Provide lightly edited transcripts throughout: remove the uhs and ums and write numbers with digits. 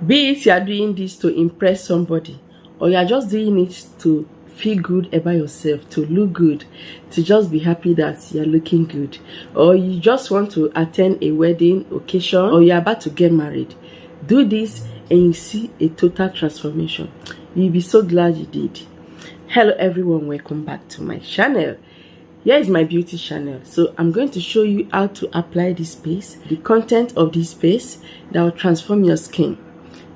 Be it you are doing this to impress somebody, or you are just doing it to feel good about yourself, to look good, to just be happy that you're looking good, or you just want to attend a wedding occasion, or you're about to get married. Do this and you see a total transformation. You'll be so glad you did. Hello everyone, welcome back to my channel. Here is my beauty channel. So I'm going to show you how to apply this paste, the content of this paste that will transform your skin.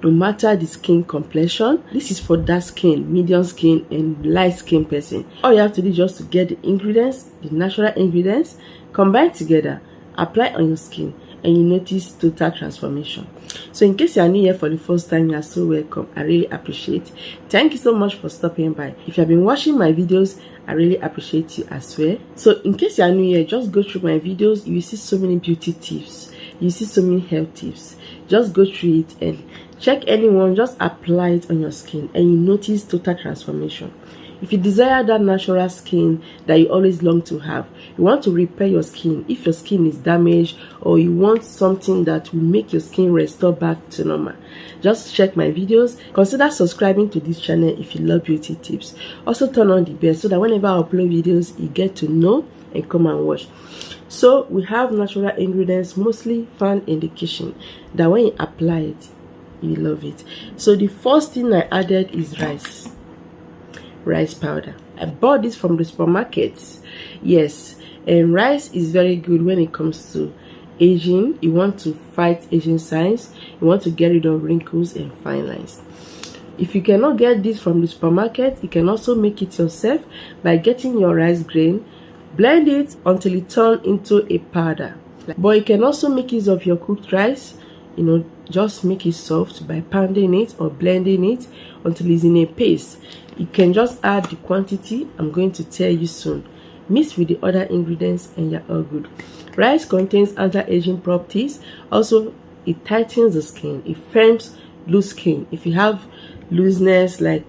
No matter the skin complexion, this is for dark skin, medium skin, and light skin person. All you have to do is just to get the ingredients, the natural ingredients, combine together, apply on your skin, and you notice total transformation. So in case you are new here for the first time, you are so welcome. I really appreciate it. Thank you so much for stopping by. If you have been watching my videos, I really appreciate you as well. So in case you are new here, just go through my videos. You will see so many beauty tips, you see so many health tips. Just go through it and check anyone, just apply it on your skin and you notice total transformation. If you desire that natural skin that you always long to have, you want to repair your skin if your skin is damaged, or you want something that will make your skin restore back to normal, just check my videos. Consider subscribing to this channel if you love beauty tips. Also turn on the bell so that whenever I upload videos, you get to know and come and watch. So we have natural ingredients mostly found in the kitchen that when you apply it, you love it. So the first thing I added is rice powder. I bought this from the supermarkets. Yes, and rice is very good when it comes to aging. You want to fight aging signs, you want to get rid of wrinkles and fine lines. If you cannot get this from the supermarket, you can also make it yourself by getting your rice grain, blend it until it turns into a powder. But you can also make use of your cooked rice, just make it soft by pounding it or blending it until it's in a paste. You can just add the quantity I'm going to tell you soon. Mix with the other ingredients and you're all good. Rice contains anti-aging properties. Also, it tightens the skin. It firms loose skin. If you have looseness like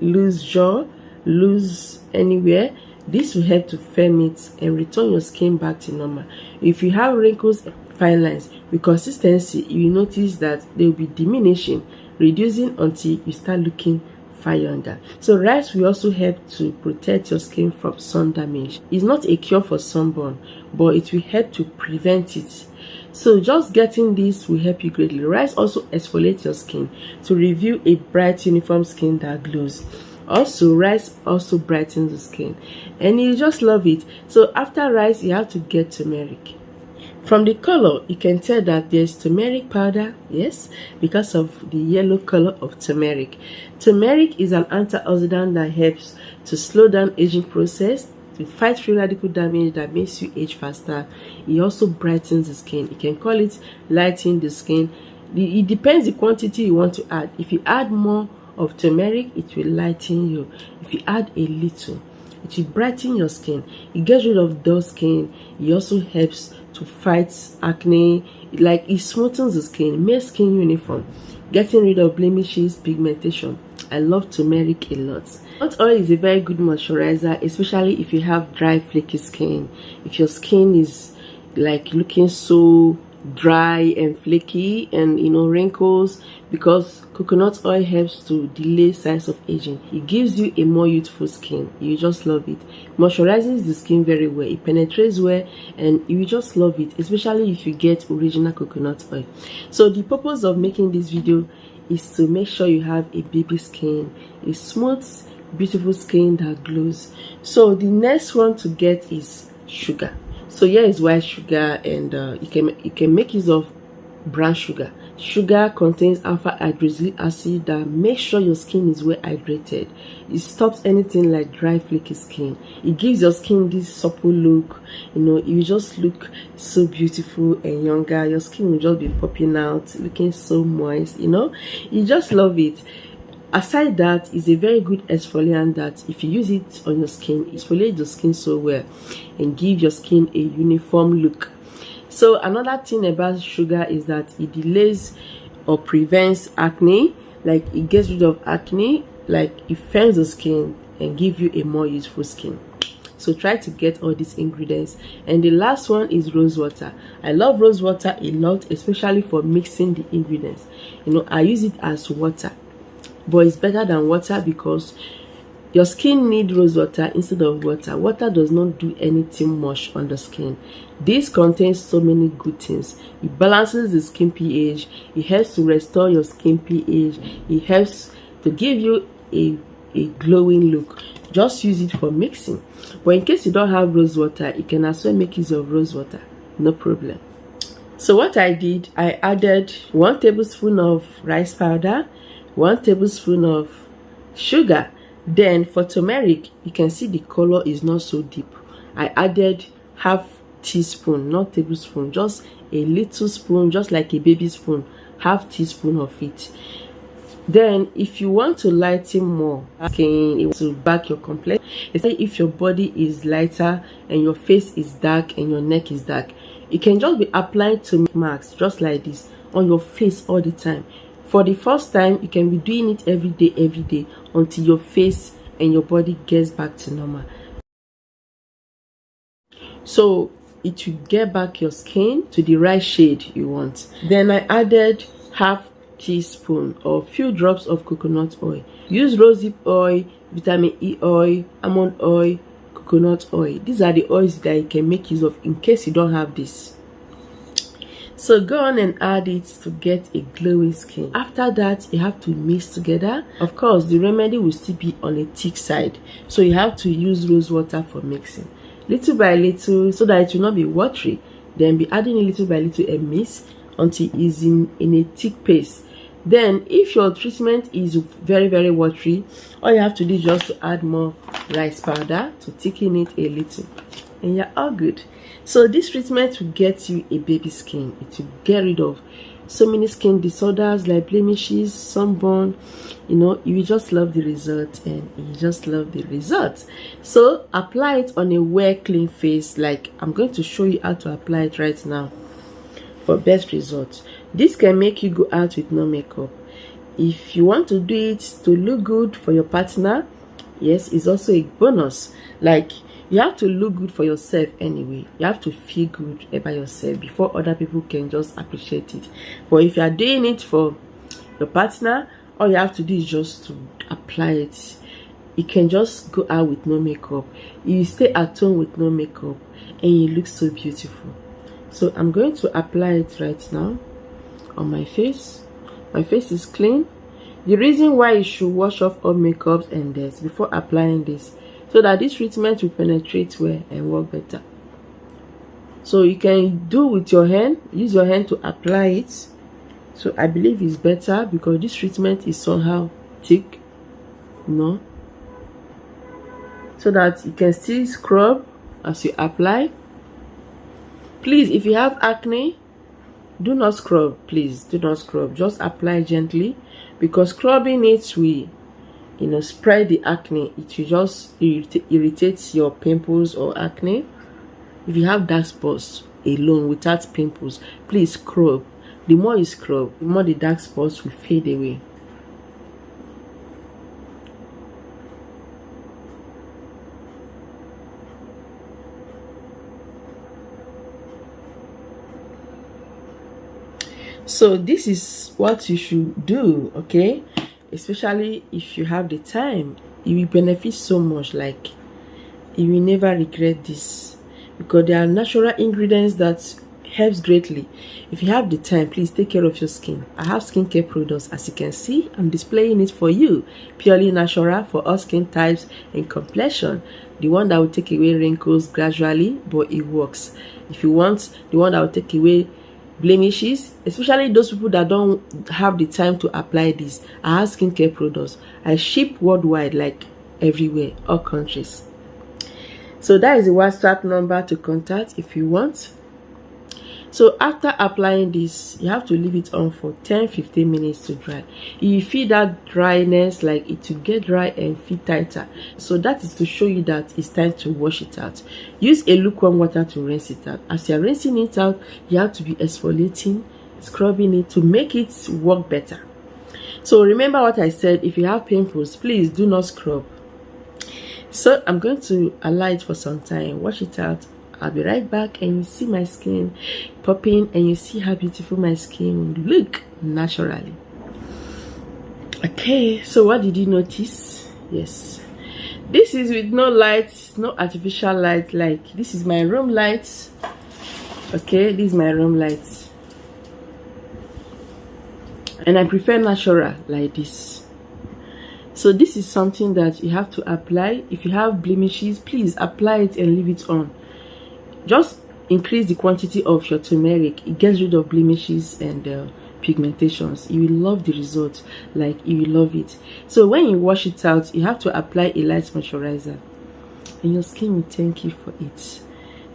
loose jaw, loose anywhere, this will help to firm it and return your skin back to normal. If you have wrinkles and fine lines, with consistency, you will notice that they will be diminishing, reducing until you start looking fine younger. So rice will also help to protect your skin from sun damage. It's not a cure for sunburn, but it will help to prevent it. So just getting this will help you greatly. Rice also exfoliates your skin to reveal a bright uniform skin that glows. Also, rice also brightens the skin and you just love it. So after rice, you have to get turmeric. From the color, you can tell that there's turmeric powder, yes, because of the yellow color of turmeric. Turmeric is an antioxidant that helps to slow down aging process, to fight free radical damage that makes you age faster. It also brightens the skin. You can call it lightening the skin. It depends the quantity you want to add. If you add more of turmeric, it will lighten you. If you add a little, it will brighten your skin. It gets rid of dull skin. It also helps to fight acne. Like it smoothens the skin, makes skin uniform, getting rid of blemishes, pigmentation. I love turmeric a lot. Hot oil is a very good moisturizer, especially if you have dry, flaky skin. If your skin is like looking so dry and flaky and wrinkles, because coconut oil helps to delay signs of aging. It gives you a more youthful skin. You just love it. Moisturizes the skin very well. It penetrates well and you just love it, especially if you get original coconut oil. So the purpose of making this video is to make sure you have a baby skin, a smooth, beautiful skin that glows. So the next one to get is sugar. So here is white sugar, and you can make use of brown sugar. Sugar contains alpha hydroxylic acid that makes sure your skin is well hydrated. It stops anything like dry, flaky skin. It gives your skin this supple look. You just look so beautiful and younger. Your skin will just be popping out, looking so moist. You just love it. Aside that, it's a very good exfoliant that if you use it on your skin, it exfoliates the skin so well and give your skin a uniform look. So another thing about sugar is that it delays or prevents acne. Like it gets rid of acne, like it firms the skin and give you a more youthful skin. So try to get all these ingredients. And the last one is rose water. I love rose water a lot, especially for mixing the ingredients. You know, I use it as water, but it's better than water because your skin needs rose water instead of water. Water does not do anything much on the skin. This contains so many good things. It balances the skin pH. It helps to restore your skin pH. It helps to give you a glowing look. Just use it for mixing. But in case you don't have rose water, you can as well make use of rose water. No problem. So what I did, I added 1 tablespoon of rice powder, 1 tablespoon of sugar. Then for turmeric, you can see the color is not so deep. I added half teaspoon, not tablespoon, just a little spoon, just like a baby spoon, half teaspoon of it. Then if you want to lighten more skin, to back your complexion, especially if your body is lighter and your face is dark and your neck is dark, you can just be applying turmeric marks just like this on your face all the time. For the first time, you can be doing it every day until your face and your body gets back to normal. So it will get back your skin to the right shade you want. Then I added half teaspoon or few drops of coconut oil. Use rosehip oil, vitamin E oil, almond oil, coconut oil. These are the oils that you can make use of in case you don't have this. So go on and add it to get a glowing skin. After that, you have to mix together. Of course, the remedy will still be on a thick side, so you have to use rose water for mixing, little by little, so that it will not be watery. Then be adding a little by little and mix until it is in a thick paste. Then if your treatment is very watery, all you have to do is just to add more rice powder to thicken it a little, and you're all good. So this treatment will get you a baby skin. It will get rid of so many skin disorders like blemishes, sunburn. You know, you just love the result, and you just love the results. So apply it on a well clean face, like I'm going to show you how to apply it right now for best results. This can make you go out with no makeup. If you want to do it to look good for your partner, yes, it's also a bonus. Like, you have to look good for yourself anyway. You have to feel good about yourself before other people can just appreciate it. But if you are doing it for your partner, all you have to do is just to apply it. You can just go out with no makeup. You stay at home with no makeup, and you look so beautiful. So I'm going to apply it right now on my face. My face is clean. The reason why you should wash off all makeup and this before applying this, so that this treatment will penetrate well and work better. So you can do with your hand, use your hand to apply it. So I believe it's better because this treatment is somehow thick, no, so that you can still scrub as you apply. Please, if you have acne, do not scrub. Please do not scrub, just apply gently, because scrubbing it will, you know, spread the acne. It will just irritate your pimples or acne. If you have dark spots alone without pimples, please scrub. The more you scrub, the more the dark spots will fade away. So this is what you should do, okay? Especially if you have the time, you will benefit so much. Like, you will never regret this, because there are natural ingredients that helps greatly. If you have the time, please take care of your skin. I have skincare products, as you can see. I'm displaying it for you, purely natural for all skin types and complexion. The one that will take away wrinkles gradually, but it works. If you want the one that will take away blemishes, especially those people that don't have the time to apply this, I have skincare products. I ship worldwide, like everywhere, all countries. So that is the WhatsApp number to contact if you want. So after applying this, you have to leave it on for 10-15 minutes to dry. You feel that dryness, like it will get dry and feel tighter. So that is to show you that it's time to wash it out. Use a lukewarm water to rinse it out. As you're rinsing it out, you have to be exfoliating, scrubbing it to make it work better. So remember what I said, if you have pimples, please do not scrub. So I'm going to allow it for some time, wash it out. I'll be right back, and you see my skin popping, and you see how beautiful my skin will look naturally. Okay, so what did you notice? Yes, this is with no light, no artificial light. Like, this is my room light. Okay, this is my room light, and I prefer natural like this. So this is something that you have to apply. If you have blemishes, please apply it and leave it on. Just increase the quantity of your turmeric. It gets rid of blemishes and pigmentations. You will love the result. Like, you will love it. So when you wash it out, you have to apply a light moisturizer, and your skin will thank you for it.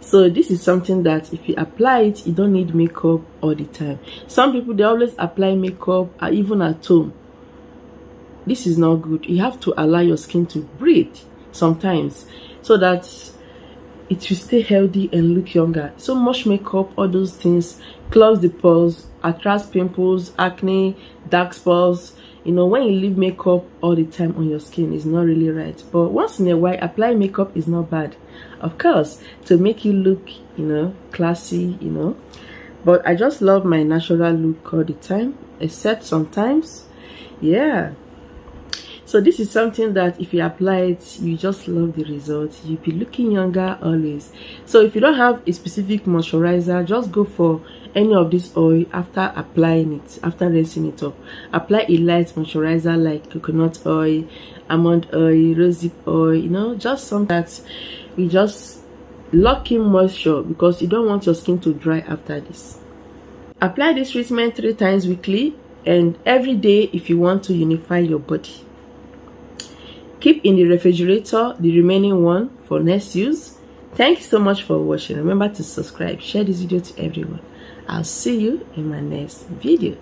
So this is something that if you apply it, you don't need makeup all the time. Some people, they always apply makeup even at home. This is not good. You have to allow your skin to breathe sometimes, so that it will stay healthy and look younger. So much makeup, all those things, clogs the pores, attracts pimples, acne, dark spots. You know, when you leave makeup all the time on your skin, is not really right. But once in a while, apply makeup is not bad, of course, to make you look, you know, classy, you know. But I just love my natural look all the time, except sometimes. Yeah. So this is something that if you apply it, you just love the results. You'll be looking younger always. So if you don't have a specific moisturizer, just go for any of this oil after applying it, after rinsing it off. Apply a light moisturizer like coconut oil, almond oil, rosehip oil, you know, just something that we just lock in moisture, because you don't want your skin to dry after this. Apply this treatment 3 times weekly and every day if you want to unify your body. Keep in the refrigerator the remaining one for next use. Thank you so much for watching. Remember to subscribe, share this video to everyone. I'll see you in my next video.